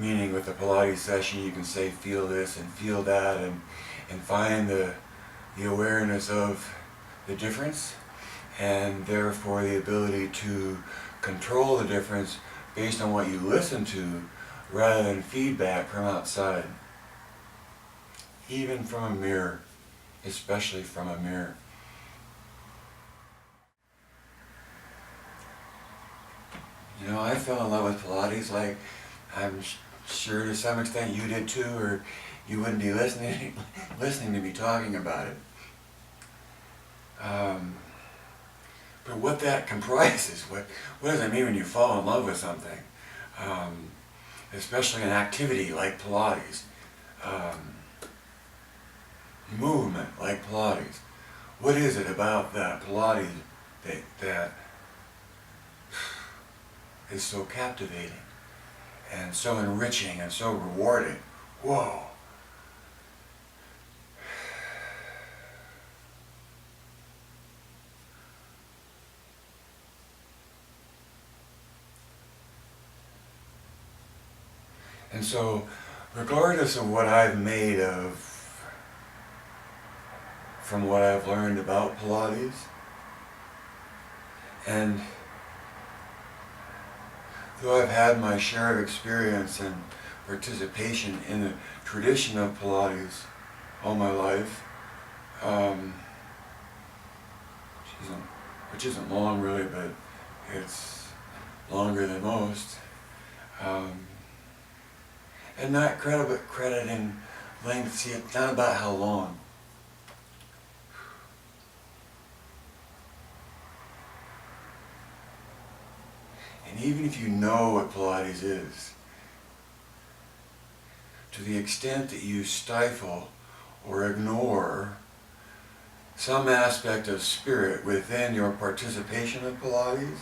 Meaning with a Pilates session you can say feel this and feel that, and find the awareness of the difference, and therefore the ability to control the difference based on what you listen to rather than feedback from outside. Even from a mirror, especially from a mirror. You know, I fell in love with Pilates like I'm sure to some extent you did too, or you wouldn't be listening to me talking about it. But what that comprises, what does it mean when you fall in love with something? Especially an activity like Pilates, movement like Pilates. What is it about that Pilates that is so captivating and so enriching and so rewarding? Whoa. And so, regardless of what I've made of, from what I've learned about Pilates, and though I've had my share of experience and participation in the tradition of Pilates all my life, which isn't long really, but it's longer than most, and not crediting length. See, it's not about how long. And even if you know what Pilates is, to the extent that you stifle or ignore some aspect of spirit within your participation of Pilates,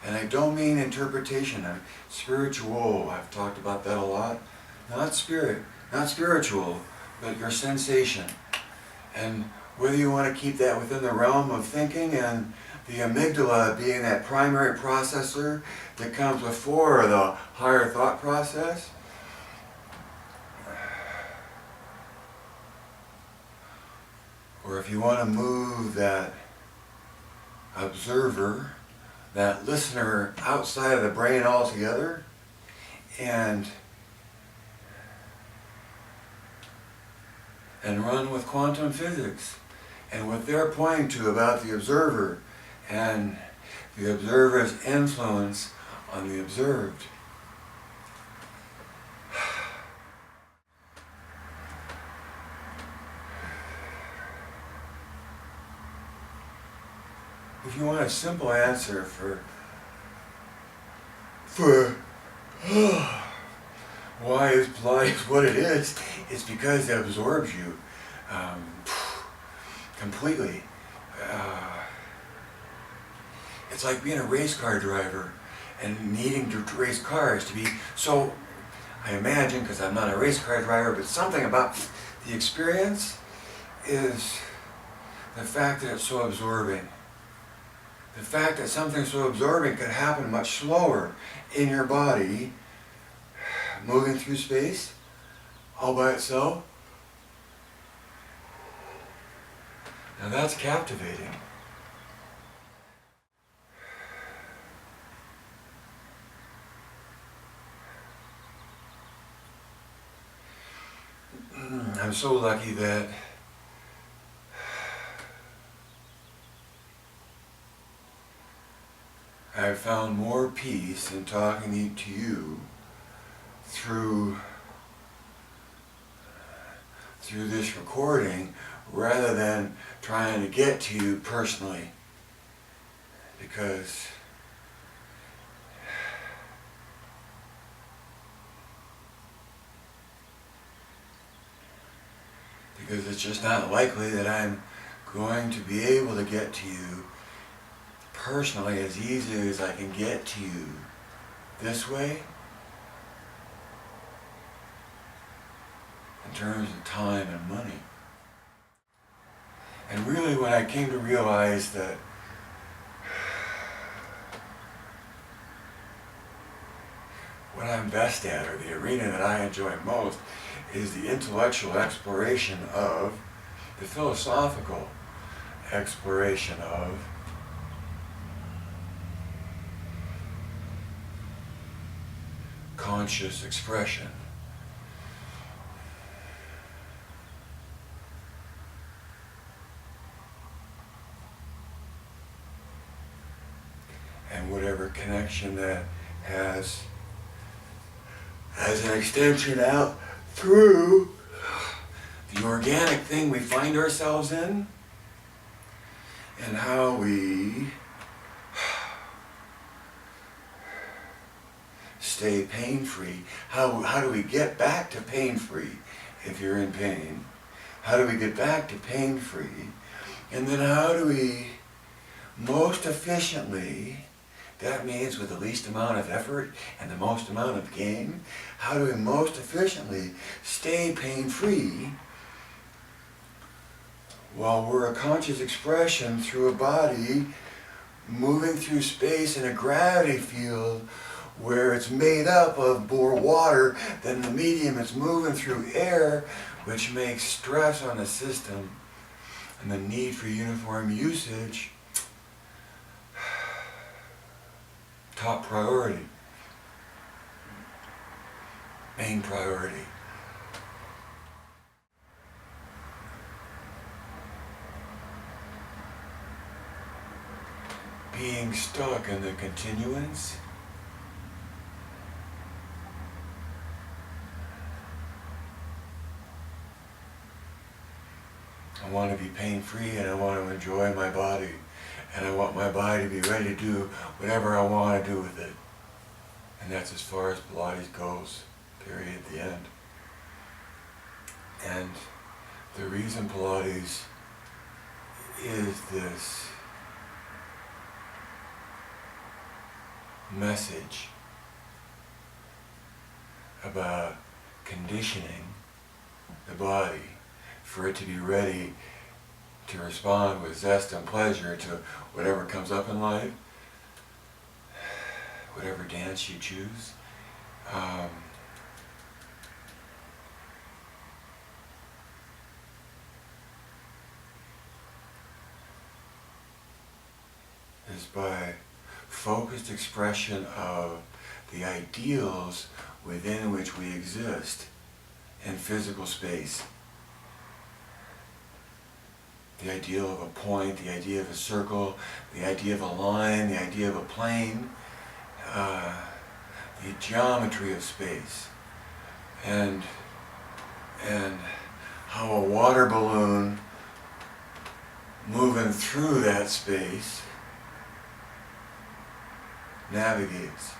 and I don't mean interpretation, I'm spiritual, I've talked about that a lot, not spirit, not spiritual, but your sensation. And whether you want to keep that within the realm of thinking, and the amygdala being that primary processor that comes before the higher thought process, or if you want to move that observer, that listener outside of the brain altogether, and run with quantum physics and what they're pointing to about the observer and the observer's influence on the observed. If you want a simple answer for why is Pilates what it is, it's because it absorbs you completely. It's like being a race car driver and needing to race cars to be so, I imagine, because I'm not a race car driver, but something about the experience is the fact that it's so absorbing. The fact that something so absorbing could happen much slower in your body, moving through space, all by itself. Now that's captivating. I'm so lucky that I've found more peace in talking to you through this recording rather than trying to get to you personally, because it's just not likely that I'm going to be able to get to you personally as easily as I can get to you this way, in terms of time and money. And really, when I came to realize that what I'm best at, or the arena that I enjoy most, is the intellectual exploration of, the philosophical exploration of conscious expression. And whatever connection that has as an extension out through the organic thing we find ourselves in, and how we stay pain-free. How do we get back to pain-free if you're in pain? How do we get back to pain-free? And then how do we most efficiently, that means with the least amount of effort and the most amount of gain, how do we most efficiently stay pain-free while we're a conscious expression through a body moving through space in a gravity field where it's made up of more water than the medium it's moving through air, which makes stress on the system and the need for uniform usage top priority, main priority. Being stuck in the continuance I want to be pain-free and I want to enjoy my body and I want my body to be ready to do whatever I want to do with it. And that's as far as Pilates goes, period, at the end. And the reason Pilates is this message about conditioning the body for it to be ready to respond with zest and pleasure to whatever comes up in life, whatever dance you choose. Is by focused expression of the ideals within which we exist in physical space. The ideal of a point, the idea of a circle, the idea of a line, the idea of a plane, the geometry of space, and how a water balloon moving through that space navigates.